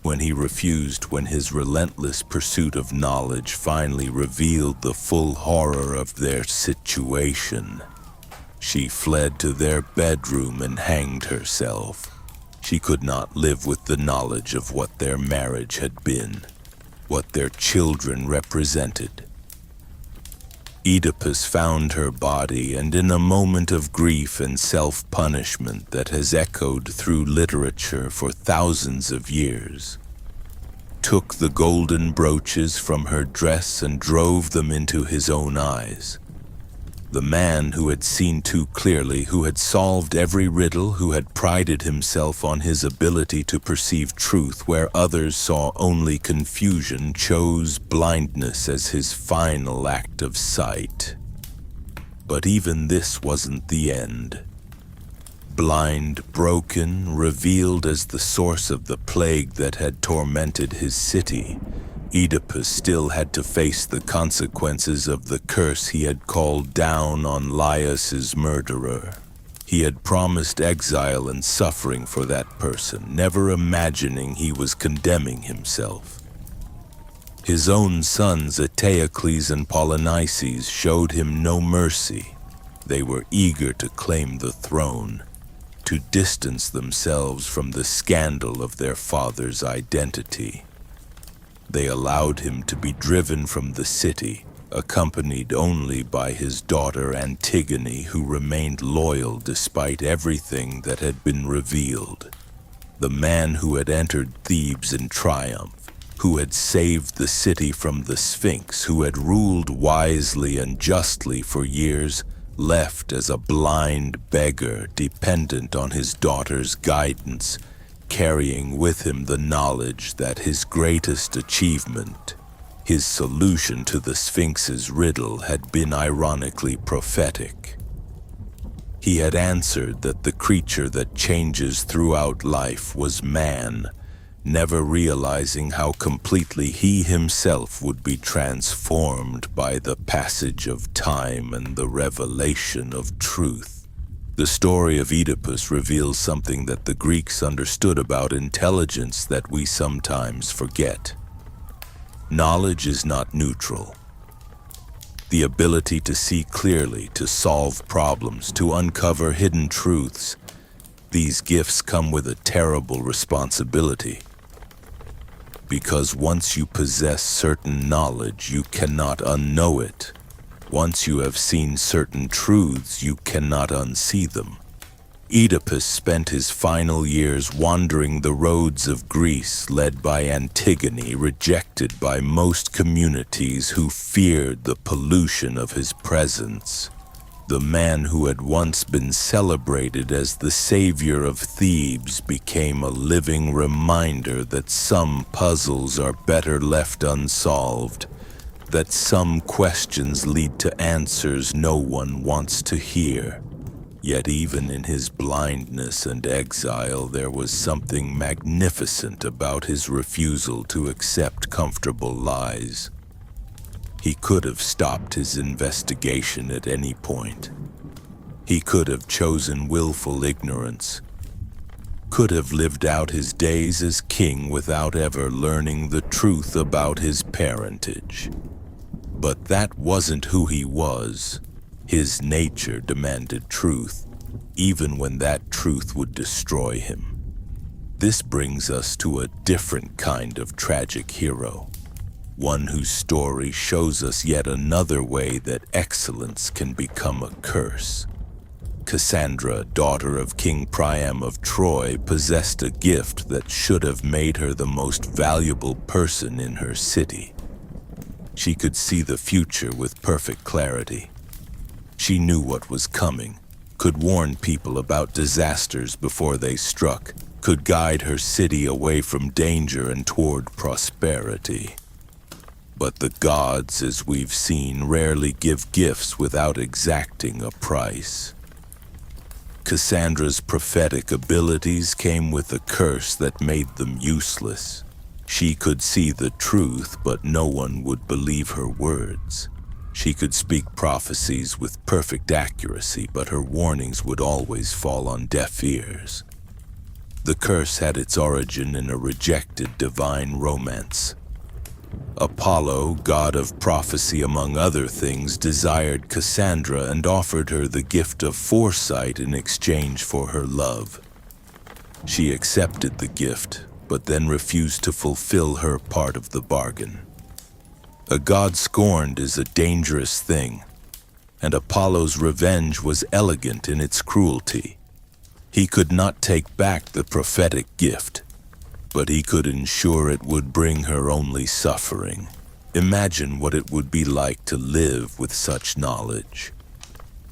A: When he refused, when his relentless pursuit of knowledge finally revealed the full horror of their situation, she fled to their bedroom and hanged herself. She could not live with the knowledge of what their marriage had been, what their children represented. Oedipus found her body, and in a moment of grief and self-punishment that has echoed through literature for thousands of years, took the golden brooches from her dress and drove them into his own eyes. The man who had seen too clearly, who had solved every riddle, who had prided himself on his ability to perceive truth where others saw only confusion, chose blindness as his final act of sight. But even this wasn't the end. Blind, broken, revealed as the source of the plague that had tormented his city, Oedipus still had to face the consequences of the curse he had called down on Laius's murderer. He had promised exile and suffering for that person, never imagining he was condemning himself. His own sons, Eteocles and Polynices, showed him no mercy. They were eager to claim the throne, to distance themselves from the scandal of their father's identity. They allowed him to be driven from the city, accompanied only by his daughter Antigone, who remained loyal despite everything that had been revealed. The man who had entered Thebes in triumph, who had saved the city from the Sphinx, who had ruled wisely and justly for years, left as a blind beggar dependent on his daughter's guidance, carrying with him the knowledge that his greatest achievement, his solution to the Sphinx's riddle, had been ironically prophetic. He had answered that the creature that changes throughout life was man, never realizing how completely he himself would be transformed by the passage of time and the revelation of truth. The story of Oedipus reveals something that the Greeks understood about intelligence that we sometimes forget. Knowledge is not neutral. The ability to see clearly, to solve problems, to uncover hidden truths, these gifts come with a terrible responsibility. Because once you possess certain knowledge, you cannot unknow it. Once you have seen certain truths, you cannot unsee them. Oedipus spent his final years wandering the roads of Greece, led by Antigone, rejected by most communities who feared the pollution of his presence. The man who had once been celebrated as the savior of Thebes became a living reminder that some puzzles are better left unsolved, that some questions lead to answers no one wants to hear. Yet even in his blindness and exile, there was something magnificent about his refusal to accept comfortable lies. He could have stopped his investigation at any point. He could have chosen willful ignorance, could have lived out his days as king without ever learning the truth about his parentage. But that wasn't who he was. His nature demanded truth, even when that truth would destroy him. This brings us to a different kind of tragic hero, one whose story shows us yet another way that excellence can become a curse. Cassandra, daughter of King Priam of Troy, possessed a gift that should have made her the most valuable person in her city. She could see the future with perfect clarity. She knew what was coming, could warn people about disasters before they struck, could guide her city away from danger and toward prosperity. But the gods, as we've seen, rarely give gifts without exacting a price. Cassandra's prophetic abilities came with a curse that made them useless. She could see the truth, but no one would believe her words. She could speak prophecies with perfect accuracy, but her warnings would always fall on deaf ears. The curse had its origin in a rejected divine romance. Apollo, god of prophecy among other things, desired Cassandra and offered her the gift of foresight in exchange for her love. She accepted the gift, but then refused to fulfill her part of the bargain. A god scorned is a dangerous thing, and Apollo's revenge was elegant in its cruelty. He could not take back the prophetic gift, but he could ensure it would bring her only suffering. Imagine what it would be like to live with such knowledge.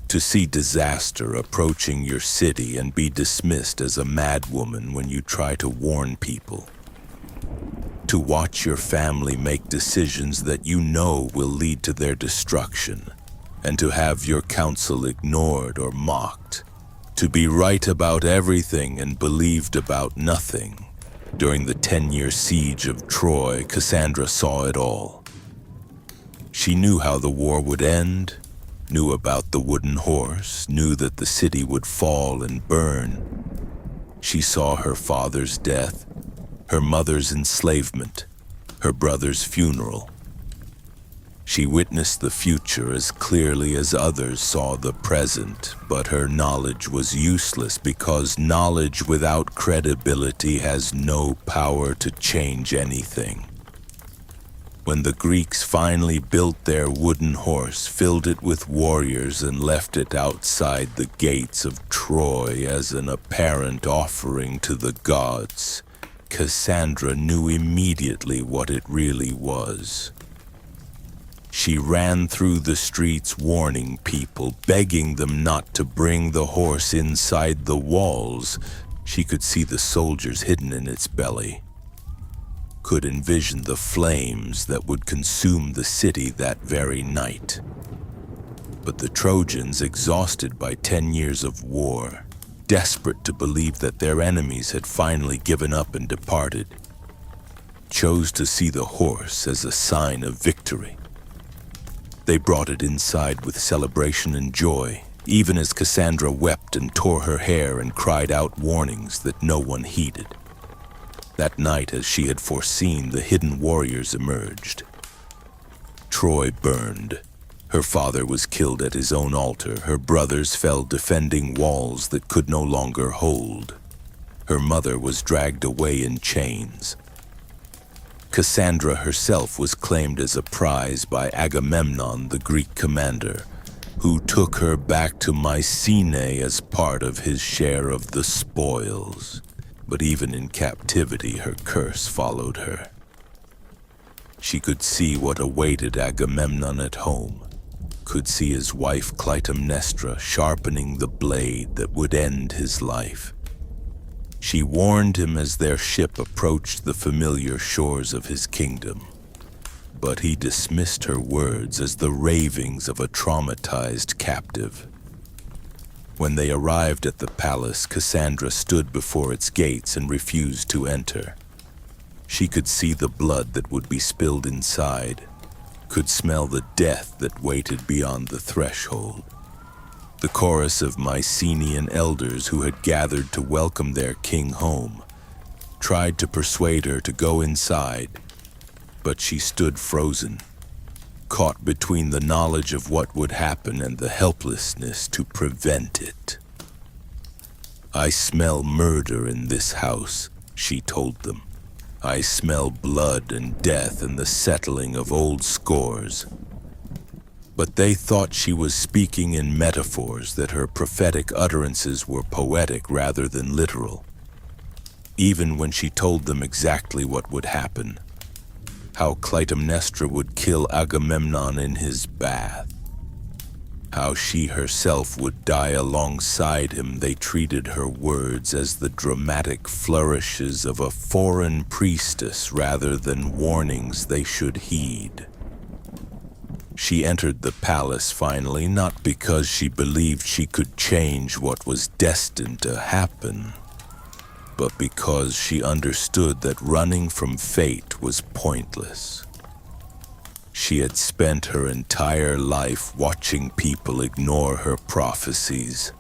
A: To see disaster approaching your city and be dismissed as a madwoman when you try to warn people. To watch your family make decisions that you know will lead to their destruction, and to have your counsel ignored or mocked. To be right about everything and believed about nothing. During the 10-year siege of Troy, Cassandra saw it all. She knew how the war would end, knew about the wooden horse, knew that the city would fall and burn. She saw her father's death, her mother's enslavement, her brother's funeral. She witnessed the future as clearly as others saw the present, but her knowledge was useless because knowledge without credibility has no power to change anything. When the Greeks finally built their wooden horse, filled it with warriors, and left it outside the gates of Troy as an apparent offering to the gods, Cassandra knew immediately what it really was. She ran through the streets warning people, begging them not to bring the horse inside the walls. She could see the soldiers hidden in its belly, could envision the flames that would consume the city that very night. But the Trojans, exhausted by 10 years of war, desperate to believe that their enemies had finally given up and departed, chose to see the horse as a sign of victory. They brought it inside with celebration and joy, even as Cassandra wept and tore her hair and cried out warnings that no one heeded. That night, as she had foreseen, the hidden warriors emerged. Troy burned. Her father was killed at his own altar. Her brothers fell defending walls that could no longer hold. Her mother was dragged away in chains. Cassandra herself was claimed as a prize by Agamemnon, the Greek commander, who took her back to Mycenae as part of his share of the spoils. But even in captivity, her curse followed her. She could see what awaited Agamemnon at home, could see his wife Clytemnestra sharpening the blade that would end his life. She warned him as their ship approached the familiar shores of his kingdom, but he dismissed her words as the ravings of a traumatized captive. When they arrived at the palace, Cassandra stood before its gates and refused to enter. She could see the blood that would be spilled inside, could smell the death that waited beyond the threshold. The chorus of Mycenaean elders who had gathered to welcome their king home tried to persuade her to go inside, but she stood frozen, caught between the knowledge of what would happen and the helplessness to prevent it. "I smell murder in this house," she told them. "I smell blood and death and the settling of old scores." But they thought she was speaking in metaphors, that her prophetic utterances were poetic rather than literal. Even when she told them exactly what would happen, how Clytemnestra would kill Agamemnon in his bath, how she herself would die alongside him, they treated her words as the dramatic flourishes of a foreign priestess rather than warnings they should heed. She entered the palace finally, not because she believed she could change what was destined to happen, but because she understood that running from fate was pointless. She had spent her entire life watching people ignore her prophecies,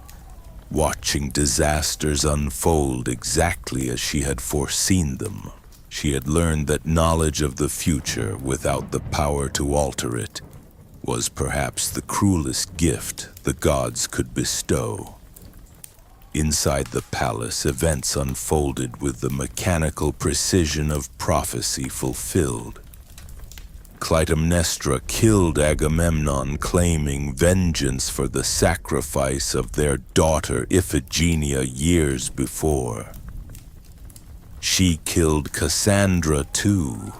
A: watching disasters unfold exactly as she had foreseen them. She had learned that knowledge of the future without the power to alter it was perhaps the cruelest gift the gods could bestow. Inside the palace, events unfolded with the mechanical precision of prophecy fulfilled. Clytemnestra killed Agamemnon, claiming vengeance for the sacrifice of their daughter Iphigenia years before. She killed Cassandra too,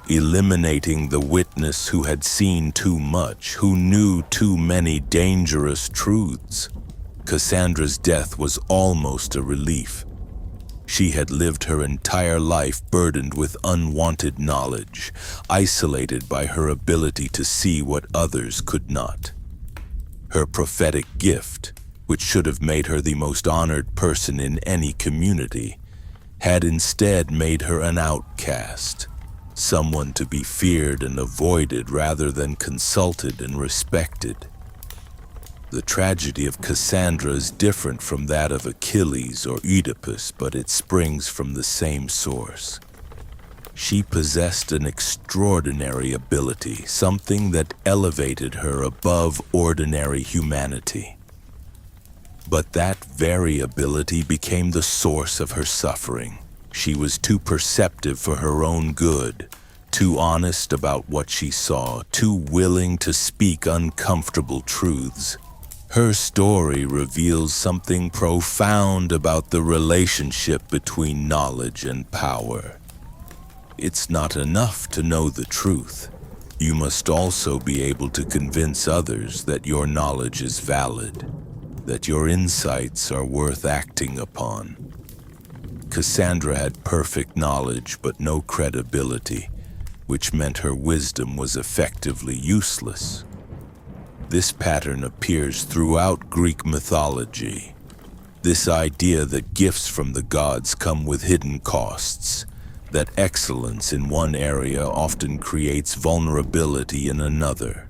A: eliminating the witness who had seen too much, who knew too many dangerous truths. Cassandra's death was almost a relief. She had lived her entire life burdened with unwanted knowledge, isolated by her ability to see what others could not. Her prophetic gift, which should have made her the most honored person in any community, had instead made her an outcast, someone to be feared and avoided rather than consulted and respected. The tragedy of Cassandra is different from that of Achilles or Oedipus, but it springs from the same source. She possessed an extraordinary ability, something that elevated her above ordinary humanity. But that very ability became the source of her suffering. She was too perceptive for her own good, too honest about what she saw, too willing to speak uncomfortable truths. Her story reveals something profound about the relationship between knowledge and power. It's not enough to know the truth. You must also be able to convince others that your knowledge is valid, that your insights are worth acting upon. Cassandra had perfect knowledge but no credibility, which meant her wisdom was effectively useless. This pattern appears throughout Greek mythology. This idea that gifts from the gods come with hidden costs, that excellence in one area often creates vulnerability in another.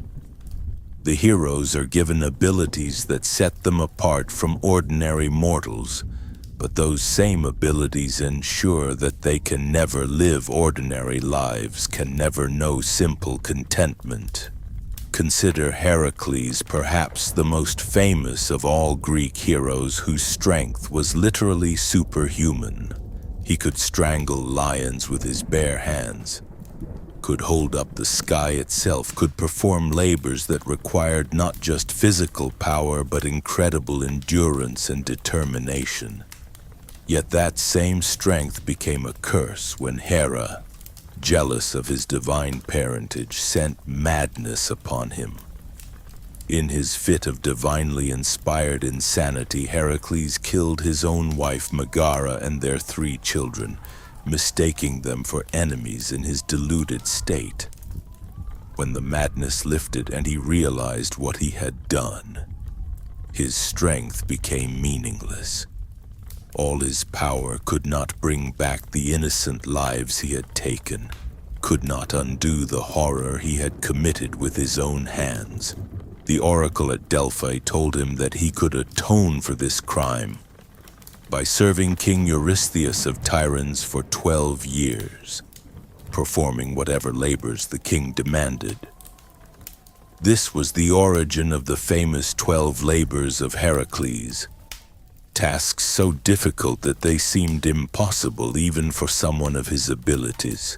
A: The heroes are given abilities that set them apart from ordinary mortals, but those same abilities ensure that they can never live ordinary lives, can never know simple contentment. Consider Heracles, perhaps the most famous of all Greek heroes, whose strength was literally superhuman. He could strangle lions with his bare hands, could hold up the sky itself, could perform labors that required not just physical power but incredible endurance and determination. Yet that same strength became a curse when Hera, jealous of his divine parentage, sent madness upon him. In his fit of divinely inspired insanity, Heracles killed his own wife Megara and their 3 children, mistaking them for enemies in his deluded state. When the madness lifted and he realized what he had done, his strength became meaningless. All his power could not bring back the innocent lives he had taken, could not undo the horror he had committed with his own hands. The oracle at Delphi told him that he could atone for this crime by serving King Eurystheus of Tiryns for 12 years, performing whatever labors the king demanded. This was the origin of the famous 12 labors of Heracles, tasks so difficult that they seemed impossible even for someone of his abilities.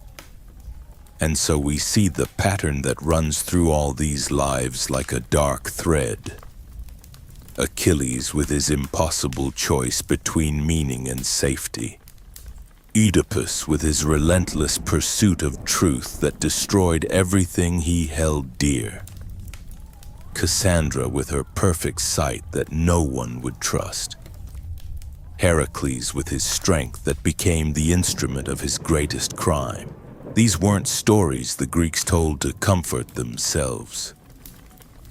A: And so we see the pattern that runs through all these lives like a dark thread. Achilles with his impossible choice between meaning and safety. Oedipus with his relentless pursuit of truth that destroyed everything he held dear. Cassandra with her perfect sight that no one would trust. Heracles with his strength that became the instrument of his greatest crime. These weren't stories the Greeks told to comfort themselves.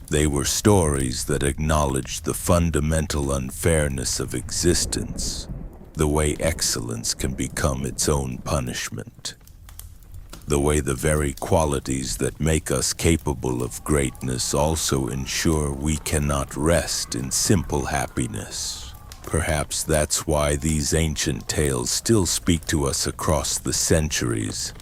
A: They were stories that acknowledged the fundamental unfairness of existence, the way excellence can become its own punishment, the way the very qualities that make us capable of greatness also ensure we cannot rest in simple happiness. Perhaps that's why these ancient tales still speak to us across the centuries.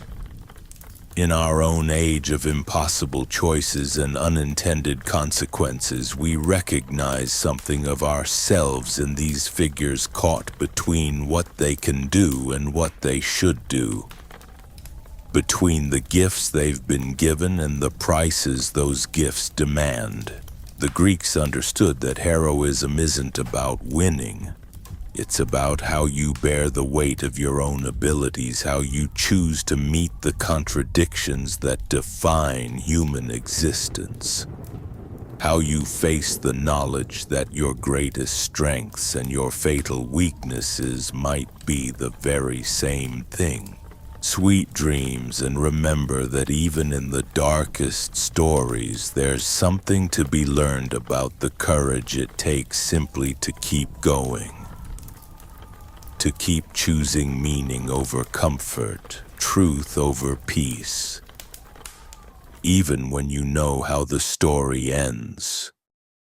A: In our own age of impossible choices and unintended consequences, we recognize something of ourselves in these figures caught between what they can do and what they should do. between the gifts they've been given and the prices those gifts demand. The Greeks understood that heroism isn't about winning. It's about how you bear the weight of your own abilities, how you choose to meet the contradictions that define human existence, how you face the knowledge that your greatest strengths and your fatal weaknesses might be the very same thing. Sweet dreams, and remember that even in the darkest stories, there's something to be learned about the courage it takes simply to keep going. To keep choosing meaning over comfort, truth over peace, even when you know how the story ends.